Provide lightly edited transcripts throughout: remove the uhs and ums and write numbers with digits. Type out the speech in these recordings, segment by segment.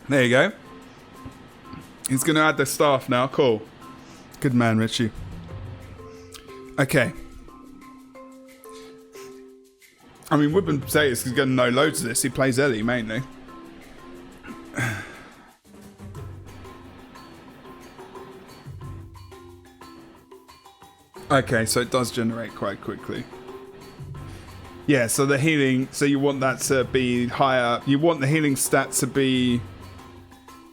There you go. He's going to add the staff now. Cool. Good man, Richie. Okay. I mean, Woodman Potatoes is going to know loads of this. He plays Ellie mainly. Okay, so it does generate quite quickly. Yeah, so the healing... So you want that to be higher. You want the healing stat to be...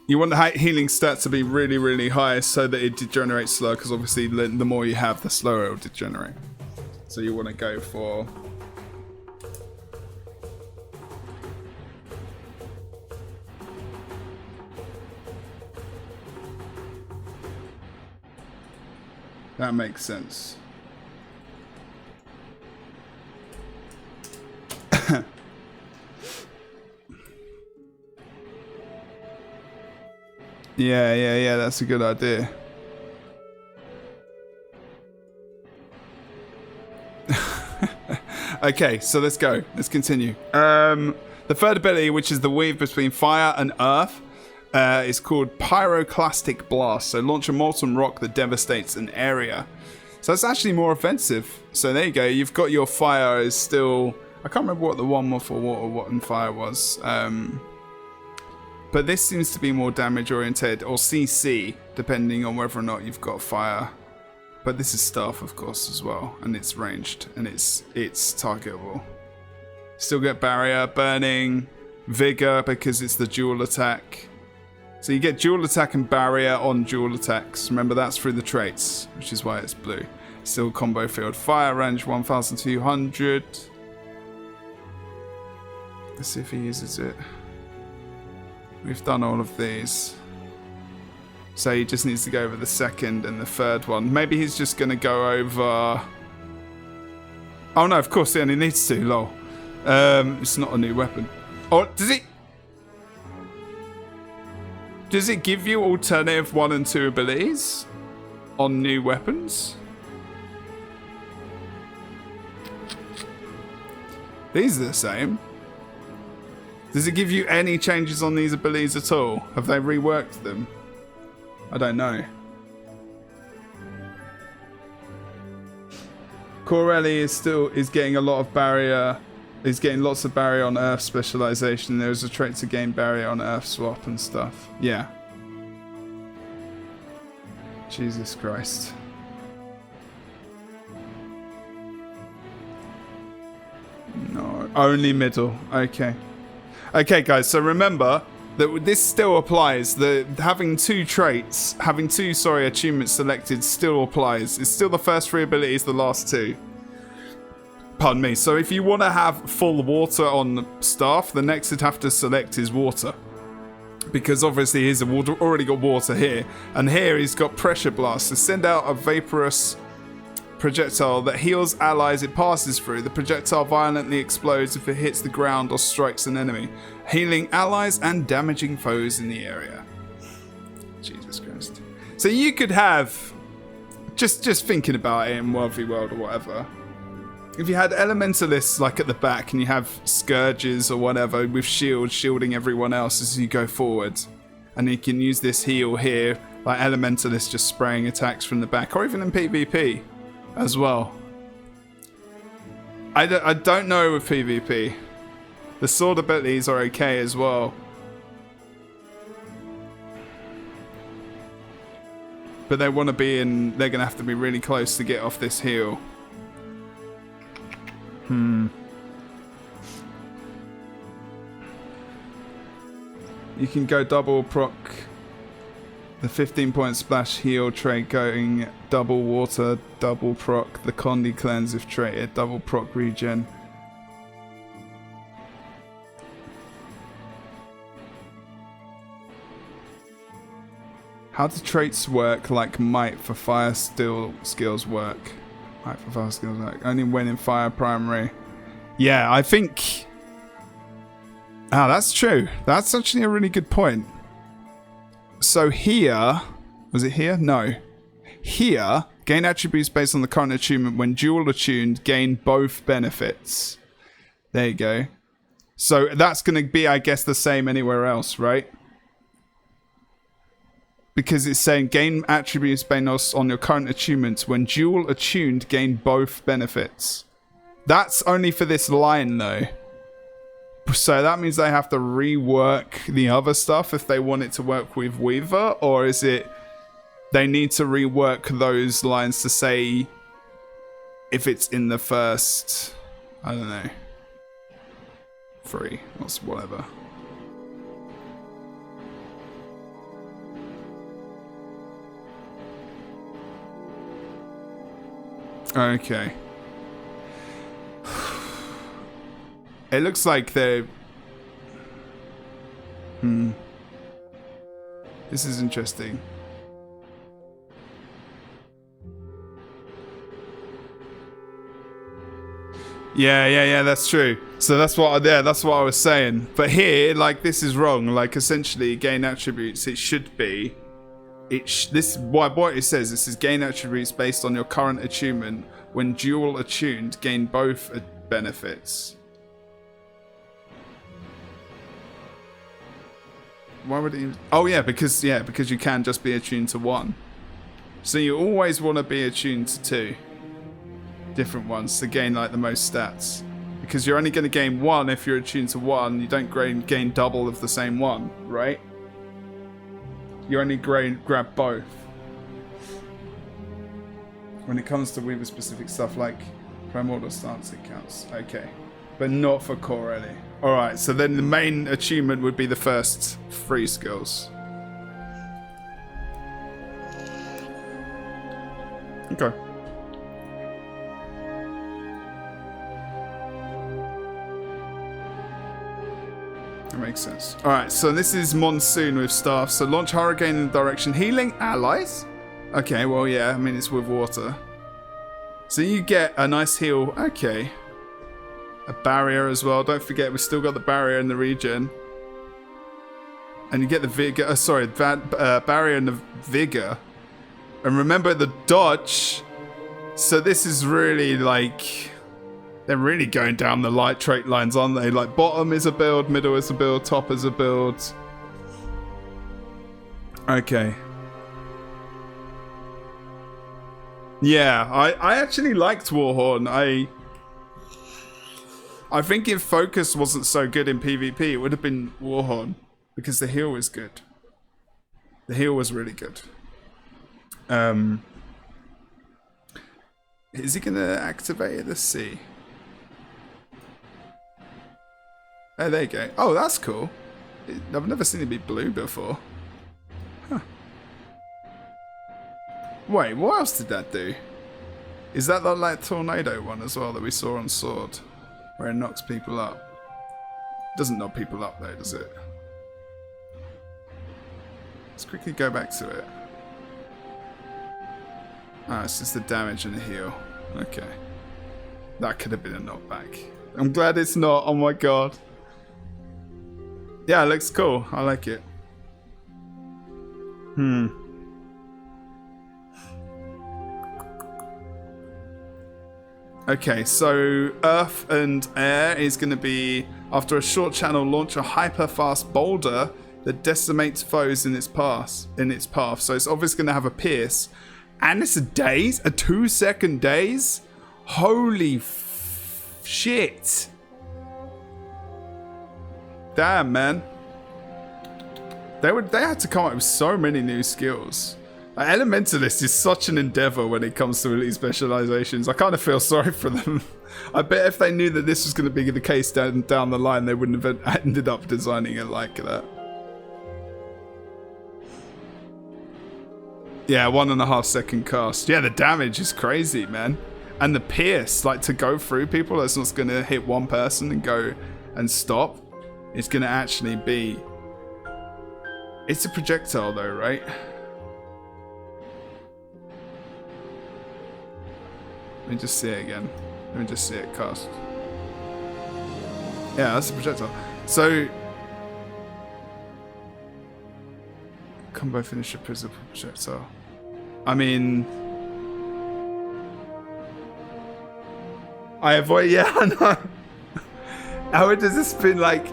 You want the healing stat to be really, really high so that it degenerates slower, because obviously the more you have, the slower it will degenerate. So you want to go for... That makes sense. Yeah, that's a good idea. Okay, so let's go. Let's continue. The third ability, which is the weave between fire and earth, is called Pyrolastic Blast. So launch a molten rock that devastates an area. So it's actually more offensive. So there you go. You've got your fire is still... I can't remember what the one for water, what and fire was. But this seems to be more damage oriented, or CC, depending on whether or not you've got fire. But this is staff, of course, as well, and it's ranged and it's targetable. Still get barrier, burning, vigor because it's the dual attack. So you get dual attack and barrier on dual attacks. Remember, that's through the traits, which is why it's blue. Still combo field, fire range 1,200. Let's see if he uses it. We've done all of these. So he just needs to go over the second and the third one. Maybe he's just going to go over... Oh no, of course he only needs to, lol. It's not a new weapon. Oh, does it... Does it give you alternative 1 and 2 abilities on new weapons? These are the same. Does it give you any changes on these abilities at all? Have they reworked them? I don't know. Corelli is getting a lot of barrier. He's getting lots of barrier on Earth specialization. There's a trait to gain barrier on Earth swap and stuff. Yeah. Jesus Christ. No, only middle. Okay. Okay, guys. So remember that this still applies. Having two achievements selected still applies. It's still the first 3 abilities, the last 2. Pardon me. So if you want to have full water on staff, the next you'd have to select is water. Because obviously he's already got water here. And here he's got pressure blast. So send out a vaporous projectile that heals allies it passes through. The projectile violently explodes if it hits the ground or strikes an enemy, healing allies and damaging foes in the area. Jesus Christ. So you could have, just thinking about it in World v World or whatever, if you had elementalists like at the back and you have scourges or whatever with shields shielding everyone else as you go forward, and you can use this heal here, like elementalists just spraying attacks from the back, or even in PvP as well. I don't know with PvP. The sword abilities are okay as well. But they want to be in... They're going to have to be really close to get off this heal. You can go double proc... The 15-point splash heal trait going double water, double proc. The Condi cleanse if traded, double proc regen. How do traits work like might for fire skills work? Might for fire skills work. Only when in fire primary. Yeah, I think... Ah, that's true. That's actually a really good point. So here, was it here? No. Here, gain attributes based on the current attunement. When dual attuned, gain both benefits. There you go. So that's going to be, I guess, the same anywhere else, right? because it's saying gain attributes based on your current attunements. When dual attuned, gain both benefits. That's only for this line though. So that means they have to rework the other stuff if they want it to work with Weaver, or is it they need to rework those lines to say if it's in the first, I don't know, 3 or whatever. Okay. It looks like they're... This is interesting. Yeah, that's true. So that's what I was saying. But here, like, this is wrong. Like, essentially, gain attributes, it should be... what it says, this is gain attributes based on your current attunement. When dual attuned, gain both benefits. Why would it? Oh yeah, because you can just be attuned to 1. So you always want to be attuned to 2 different ones to gain like the most stats. Because you're only going to gain 1 if you're attuned to 1. You don't gain double of the same one, right? You only grab both. When it comes to Weaver specific stuff like Primordial Stance, it counts. Okay. But not for core really. Alright, so then the main achievement would be the first 3 skills. Okay. That makes sense. Alright, so this is Monsoon with staff. So launch Hurricane in the direction. Healing allies? Okay, well yeah, I mean it's with water. So you get a nice heal. Okay. A barrier as well. Don't forget, we've still got the barrier in the region. And you get the vigor. Barrier and the vigor. And remember the dodge. So this is really like... They're really going down the light trait lines, aren't they? Like bottom is a build, middle is a build, top is a build. Okay. Yeah, I actually liked Warhorn. I think if focus wasn't so good in PvP, it would have been Warhorn. Because the heal was good. The heal was really good. Is he going to activate it? Let's see. Oh, there you go. Oh, that's cool. I've never seen it be blue before. Huh. Wait, what else did that do? Is that the like tornado one as well that we saw on Sword? Where it knocks people up. Doesn't knock people up though, does it? Let's quickly go back to it. Ah, it's just the damage and the heal. Okay. That could have been a knockback. I'm glad it's not. Oh my god. Yeah, it looks cool. I like it. Okay, so Earth and Air is going to be, after a short channel, launch a hyper-fast boulder that decimates foes in its path. So it's obviously going to have a pierce. And it's a daze? A 2-second daze? Holy shit. Damn, man. They had to come up with so many new skills. Like, Elementalist is such an endeavor when it comes to elite specializations. I kind of feel sorry for them. I bet if they knew that this was going to be the case down the line, they wouldn't have ended up designing it like that. Yeah, 1.5 second cast. Yeah, the damage is crazy, man. And the pierce, like to go through people, that's not going to hit one person and go and stop. It's going to actually be... It's a projectile though, right? Let me just see it again. Let me just see it cast. Yeah, that's a projectile. So... Combo finisher principal projectile. I mean... I avoid... Yeah, I know. How does this been like...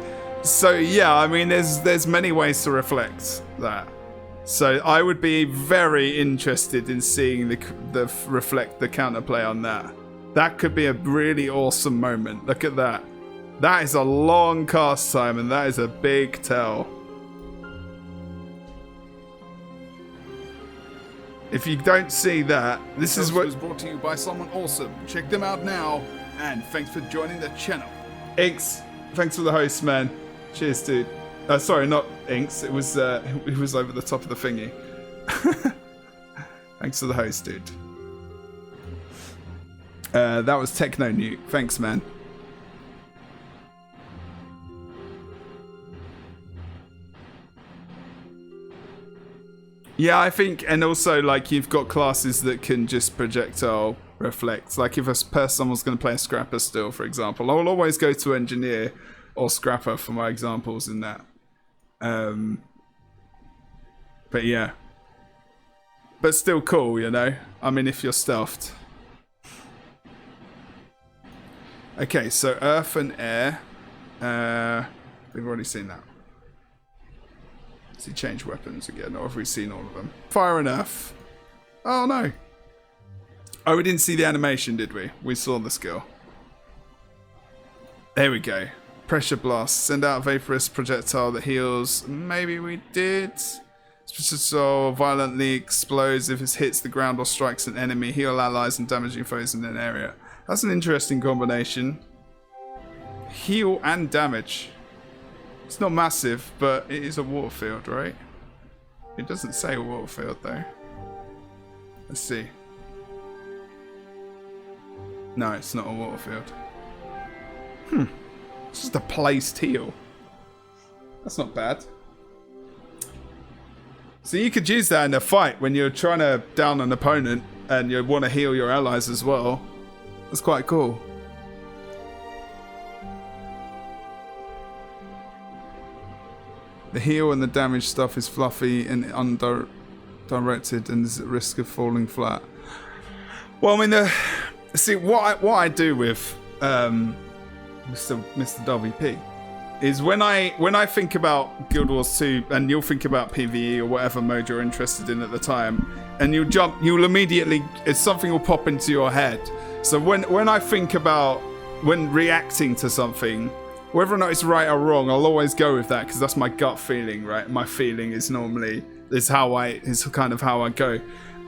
So, yeah, I mean, there's many ways to reflect that. So I would be very interested in seeing the reflect the counterplay on that. That could be a really awesome moment. Look at that. That is a long cast time, and that is a big tell. If you don't see that, this is what was brought to you by someone awesome. Check them out now, and thanks for joining the channel. Inks, thanks for the host, man. Cheers, dude. Sorry, not Inks. It was over the top of the thingy. Thanks for the host, dude. That was Techno Newt. Thanks, man. Yeah, I think, and also like you've got classes that can just projectile reflect. Like if someone's going to play a scrapper still, for example, I'll always go to engineer or scrapper for my examples in that. But yeah, but still cool, you know. I mean, if you're stealthed. Okay, so earth and air. We've already seen that. Does he change weapons again, or have we seen all of them? Fire and earth. Oh no. Oh, we didn't see the animation, did we? We saw the skill. There we go. Pressure blast. Send out a vaporous projectile that heals. Maybe we did. Projectile violently explodes if it hits the ground or strikes an enemy. Heal allies and damaging foes in an area. That's an interesting combination. Heal and damage. It's not massive, but it is a water field, right? It doesn't say water field though. Let's see. No, it's not a water field. It's just a placed heal. That's not bad. So you could use that in a fight when you're trying to down an opponent and you want to heal your allies as well. That's quite cool. The heal and the damage stuff is fluffy and undirected and is at risk of falling flat. Well, I mean, see what I do with Mr. WP is when I think about Guild Wars 2, and you'll think about PvE or whatever mode you're interested in at the time, and you'll immediately, something will pop into your head. So when I think about when reacting to something, whether or not it's right or wrong, I'll always go with that because that's my gut feeling, right? My feeling is kind of how I go.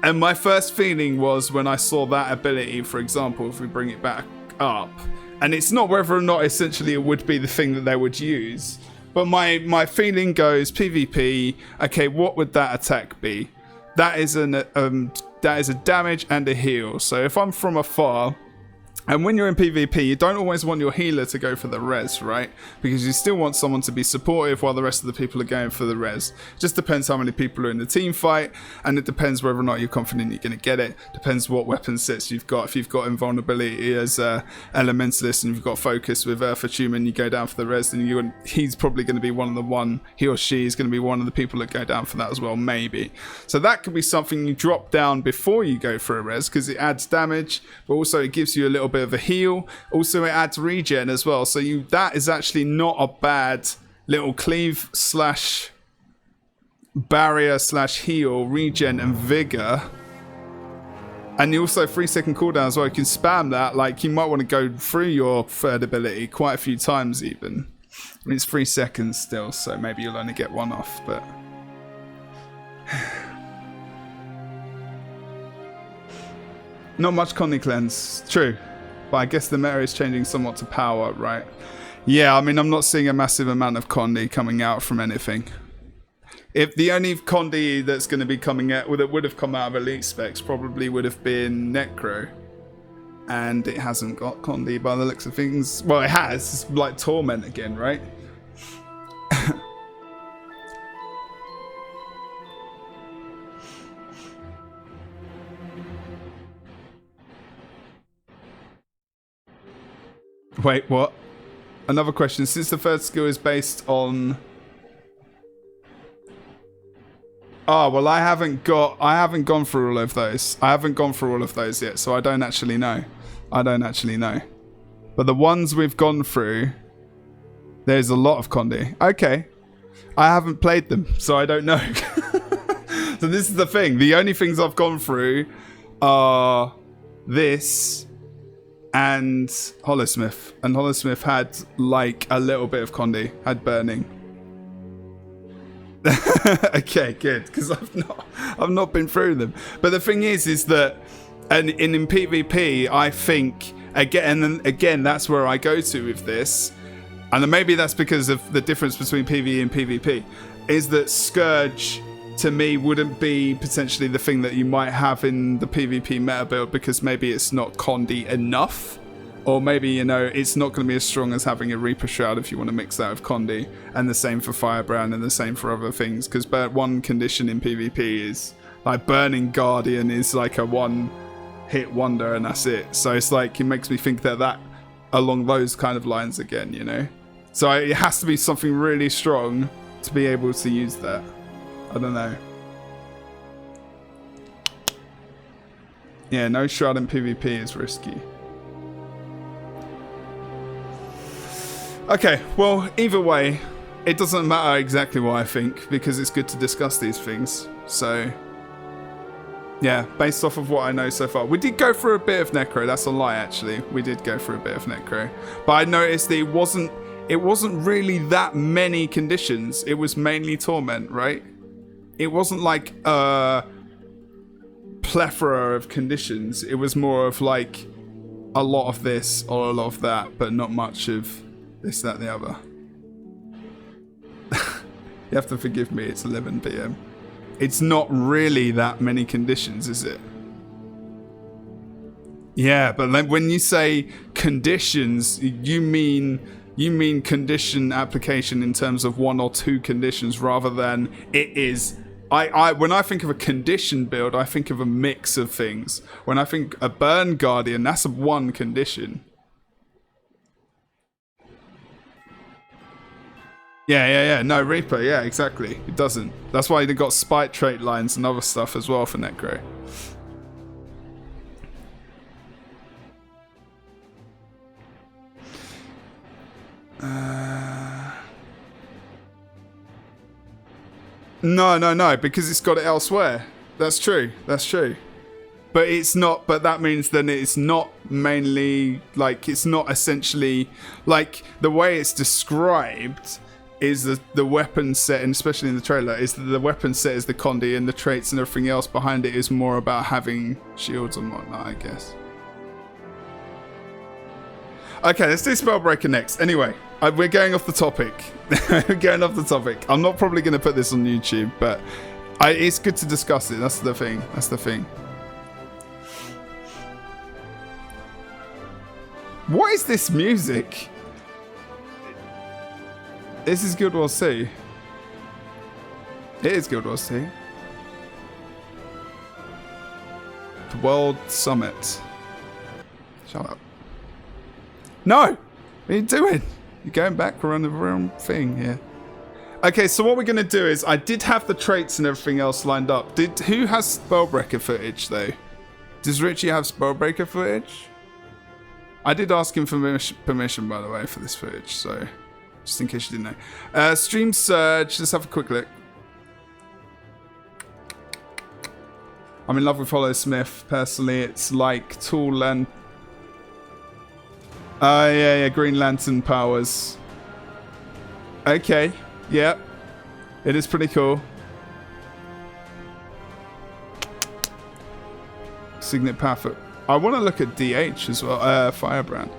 And my first feeling was when I saw that ability, for example, if we bring it back up, and it's not whether or not essentially it would be the thing that they would use, but my feeling goes PvP. Okay, what would that attack be? That is a damage and a heal. So if I'm from afar, and when you're in PvP, you don't always want your healer to go for the res, right? Because you still want someone to be supportive while the rest of the people are going for the res. It just depends how many people are in the team fight, and it depends whether or not you're confident you're going to get it. Depends what weapon sets you've got. If you've got invulnerability as elementalist and you've got focus with Earth Attunement, you go down for the res, then he's probably going to be he or she is going to be one of the people that go down for that as well, maybe. So that could be something you drop down before you go for a res, because it adds damage, but also it gives you a little bit of a heal. Also it adds regen as well, so that is actually not a bad little cleave slash barrier slash heal, regen and vigor. And you also 3-second cooldown as well. You can spam that. Like, you might want to go through your third ability quite a few times even. I mean, it's 3 seconds still, so maybe you'll only get one off, but not much Conny cleanse. True. But I guess the meta is changing somewhat to power, right? Yeah, I mean, I'm not seeing a massive amount of Condi coming out from anything. If the only Condi that's going to be coming out, that would have come out of Elite Specs, probably would have been Necro. And it hasn't got Condi by the looks of things. Well, it has. It's like Torment again, right? Wait, what? Another question. Since the third skill is based on... Oh, well, I haven't gone through all of those. I haven't gone through all of those yet, so I don't actually know. But the ones we've gone through, there's a lot of Condi. Okay. I haven't played them, so I don't know. So this is the thing. The only things I've gone through are this and Hollowsmith. And Hollowsmith had like a little bit of Condi, had burning. Okay, good, because I've not been through them. But the thing is that, and in PvP, I think again, that's where I go to with this, and maybe that's because of the difference between PvE and PvP, is that Scourge to me wouldn't be potentially the thing that you might have in the PvP meta build, because maybe it's not Condi enough. Or maybe, you know, it's not going to be as strong as having a Reaper Shroud if you want to mix that with Condi. And the same for Firebrand and the same for other things. Because one condition in PvP is, like, Burning Guardian is like a one-hit wonder and that's it. So it's like, it makes me think that along those kind of lines again, you know? So it has to be something really strong to be able to use that. I don't know. Yeah, no Shroud in PvP is risky. Okay, well, either way, it doesn't matter exactly what I think, because it's good to discuss these things. So, yeah, based off of what I know so far. We did go through a bit of Necro, that's a lie actually. We did go through a bit of Necro. But I noticed that it wasn't really that many conditions. It was mainly Torment, right? It wasn't like a plethora of conditions. It was more of like a lot of this or a lot of that, but not much of this, that, and the other. You have to forgive me, it's 11 PM. It's not really that many conditions, is it? Yeah, but then when you say conditions, you mean condition application in terms of one or two conditions rather than it is... when I think of a condition build, I think of a mix of things. When I think a Burn Guardian, that's one condition. Yeah. No, Reaper, yeah, exactly. It doesn't. That's why they got Spite trait lines and other stuff as well for Necro. No, because it's got it elsewhere. That's true. But it's not, but that means then it's not mainly, like, it's not essentially, like, the way it's described is the weapon set, and especially in the trailer, is that the weapon set is the Condi and the traits and everything else behind it is more about having shields and whatnot, I guess. Okay, let's do Spellbreaker next. Anyway, we're going off the topic. We're going off the topic. I'm not probably going to put this on YouTube, but it's good to discuss it. That's the thing. What is this music? This is Guild Wars 2. It is Guild Wars 2. The World Summit. Shut up. No! What are you doing? You're going back around the wrong thing here. Okay, so what we're going to do is, I did have the traits and everything else lined up. Who has Spellbreaker footage, though? Does Richie have Spellbreaker footage? I did ask him for permission, by the way, for this footage, so... just in case you didn't know. Stream Surge, let's have a quick look. I'm in love with Hollowsmith, personally. It's like Tool and... yeah, Green Lantern powers. Okay, yeah. It is pretty cool. Signet Path. I want to look at DH as well, Firebrand.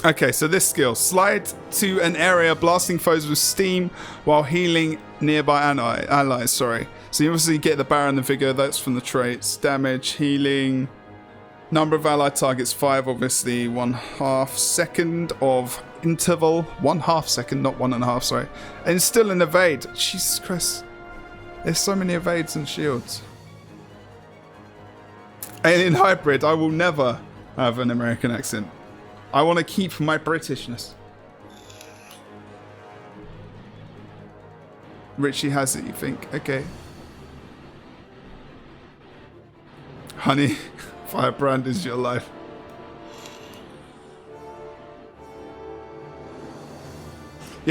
Okay, so this skill. Slide to an area, blasting foes with steam while healing nearby allies. Sorry. So you obviously get the Baron and Vigor. That's from the traits. Damage, healing. Number of allied targets, 5, obviously. 1/2 second of interval. 1/2 second, not 1.5, sorry. And still an evade. Jesus Christ. There's so many evades and shields. Alien Hybrid. I will never have an American accent. I want to keep my Britishness. Richie has it, you think? Okay. Honey, Firebrand is your life.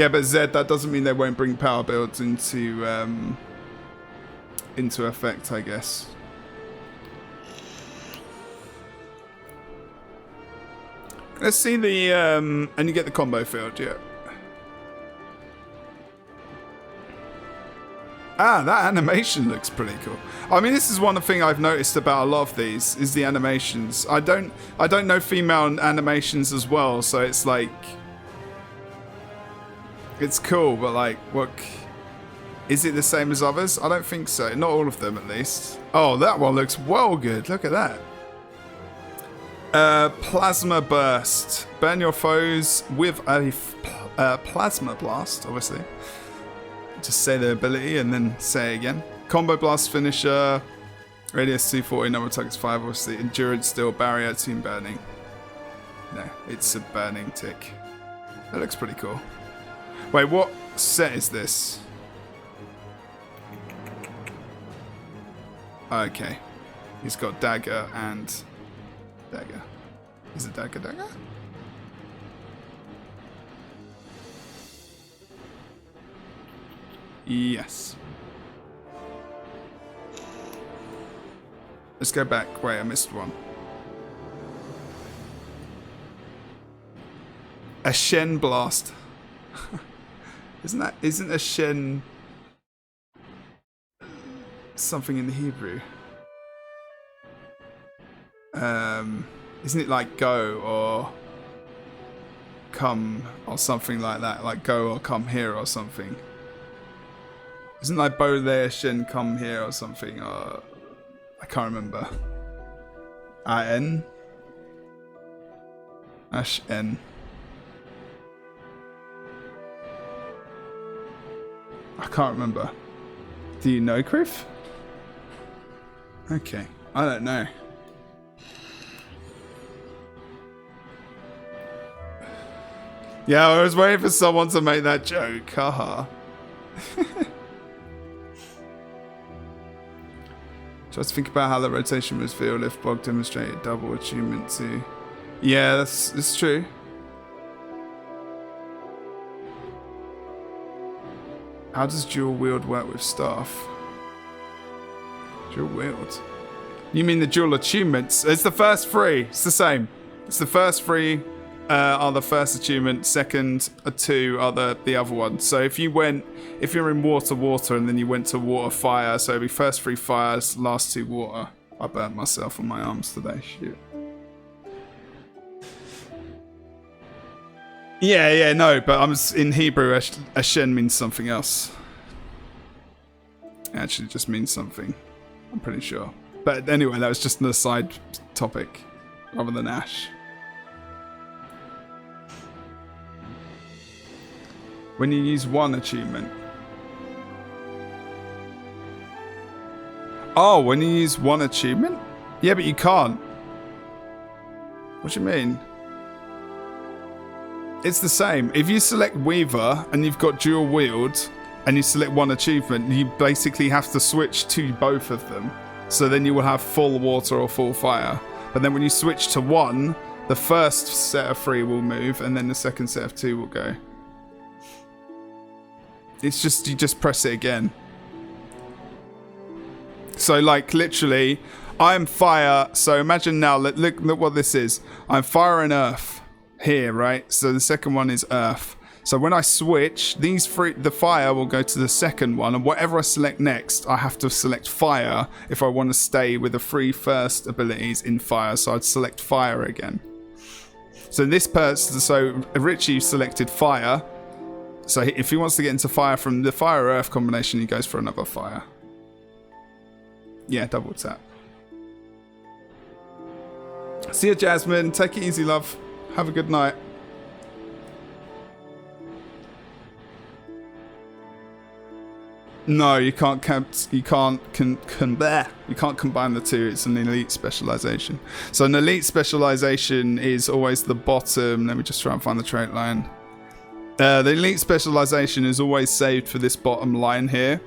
Yeah, but Zed, that doesn't mean they won't bring power builds into effect, I guess. Let's see the and you get the combo field, yeah. Ah, that animation looks pretty cool. I mean, this is one thing I've noticed about a lot of these is the animations. I don't know female animations as well, so it's like it's cool, but like, what is it the same as others? I don't think so. Not all of them, at least. Oh, that one looks well good. Look at that. Plasma burst. Burn your foes with a plasma blast, obviously. Just say the ability and then say it again. Combo blast finisher. Radius 240, number of targets 5, obviously. Endurance steel, barrier, team burning. No, it's a burning tick. That looks pretty cool. Wait, what set is this? Okay. He's got dagger and dagger. Is it dagger? Yes. Let's go back. Wait, I missed one. A Shen blast. Isn't a Shen something in the Hebrew? Isn't it like go or come or something like that? Like go or come here or something? Isn't like bo there, Shen come here or something? Or I can't remember. A-N? Ash-N. I can't remember. Do you know, Criff? Okay. I don't know. Yeah, I was waiting for someone to make that joke. Haha. Just think about how the rotation was feel if Bog demonstrated double achievement too. Yeah, that's true. How does dual wield work with staff? Dual wield? You mean the dual achievements? It's the first three. It's the same. It's the first three are the first achievement. Second two are the other ones. So if you're in water, and then you went to water, fire. So it'd be first three fires, last two water. I burnt myself on my arms today. Shoot. Yeah, no, but I'm in Hebrew. Ashen means something else. It actually just means something. I'm pretty sure. But anyway, that was just an aside topic, rather than Ash. When you use one achievement. Oh, when you use one achievement? Yeah, but you can't. What do you mean? It's the same. If you select Weaver and you've got dual wield and you select one achievement, you basically have to switch to both of them. So then you will have full water or full fire. But then when you switch to one, the first set of three will move and then the second set of two will go. It's just, you just press it again. So like literally, I'm fire. So imagine now, look what this is. I'm fire and earth here, right? So the second one is earth. So when I switch, these three, the fire will go to the second one, and whatever I select next, I have to select fire if I want to stay with the three first abilities in fire. So I'd select fire again. So this person, so Richie selected fire. So if he wants to get into fire from the fire earth combination, he goes for another fire. Yeah, double tap. See you, Jasmine. Take it easy, love. Have a good night. No, you can't. You can't combine the two. It's an elite specialization. So an elite specialization is always the bottom. Let me just try and find the trait line. The elite specialization is always saved for this bottom line here,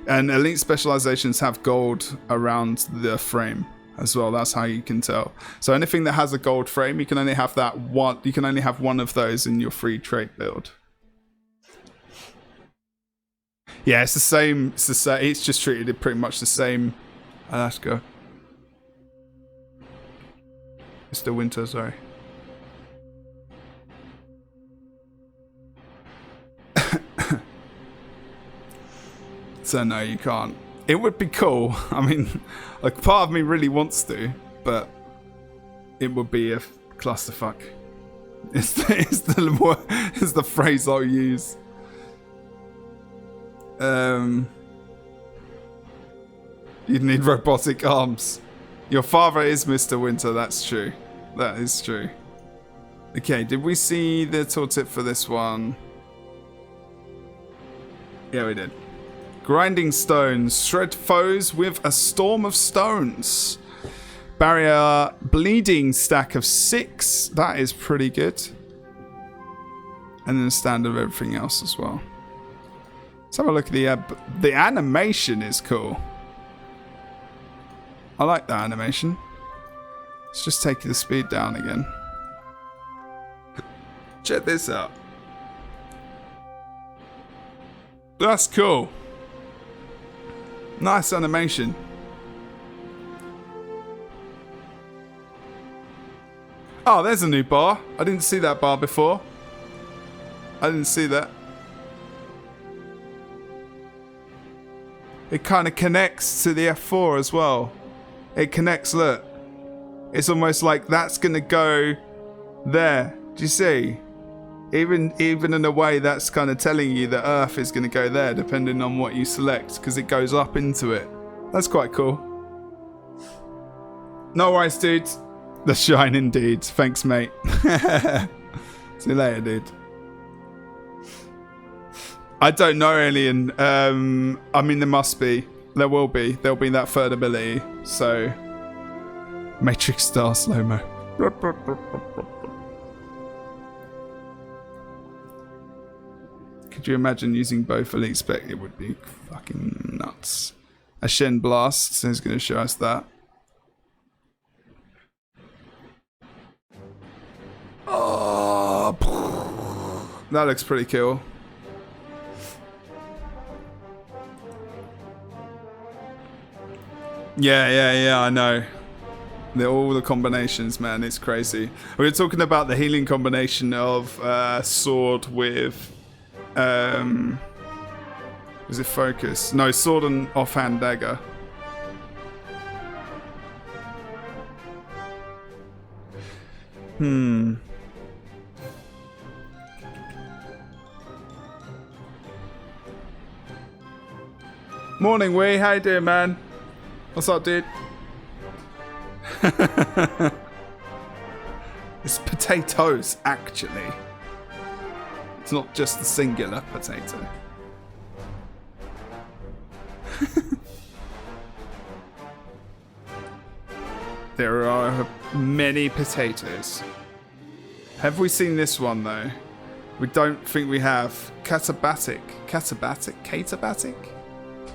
and elite specializations have gold around the frame as well. That's how you can tell. So anything that has a gold frame, you can only have that one. You can only have one of those in your free trait build. Yeah, it's the same. It's the same. It's just treated pretty much the same. Let's go. Mr. Winter, sorry. So no, you can't. It would be cool. I mean, like part of me really wants to, but it would be a clusterfuck. It's the phrase I'll use. You'd need robotic arms. Your father is Mr. Winter, that's true. That is true. Okay, did we see the tooltip for this one? Yeah, we did. Grinding stones. Shred foes with a storm of stones. Barrier bleeding stack of 6. That is pretty good. And then the standard of everything else as well. Let's have a look at the animation is cool. I like that animation. Let's just take the speed down again. Check this out. That's cool. Nice animation. Oh, there's a new bar. I didn't see that bar before. I didn't see that. It kind of connects to the F4 as well. It connects, look. It's almost like that's going to go there. Do you see? Even in a way, that's kind of telling you that Earth is going to go there, depending on what you select, because it goes up into it. That's quite cool. No worries, dude. The shine indeed. Thanks, mate. See you later, dude. I don't know, Alien. I mean, there must be. There will be. There'll be that third ability. So, Matrix Star slow-mo. Could you imagine using both Elite Spec? It would be fucking nuts. A Shen Blast is going to show us that. Oh, that looks pretty cool. Yeah, I know. All the combinations, man, it's crazy. We were talking about the healing combination of sword with... was it focus? No, sword and offhand dagger. Morning, Wee. How you doing, man? What's up, dude? It's potatoes, actually. It's not just the singular potato. There are many potatoes. Have we seen this one, though? We don't think we have. Catabatic? Catabatic?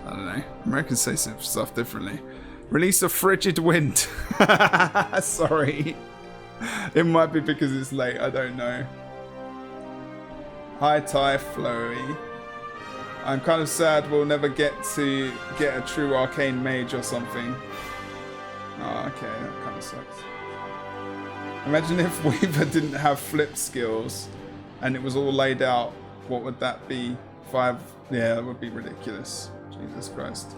I don't know. Americans say some stuff differently. Release a frigid wind. Sorry. It might be because it's late. I don't know. Hi, Ty Flowy. I'm kind of sad we'll never get to get a true arcane mage or something. Oh, okay. That kind of sucks. Imagine if Weaver didn't have flip skills and it was all laid out. What would that be? 5? Yeah, that would be ridiculous. Jesus Christ.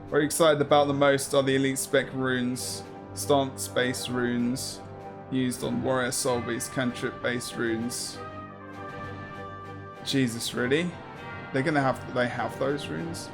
What are you excited about the most are the elite spec runes, stance based runes, used on warrior soul beast cantrip based runes. Jesus, really? They have those runes?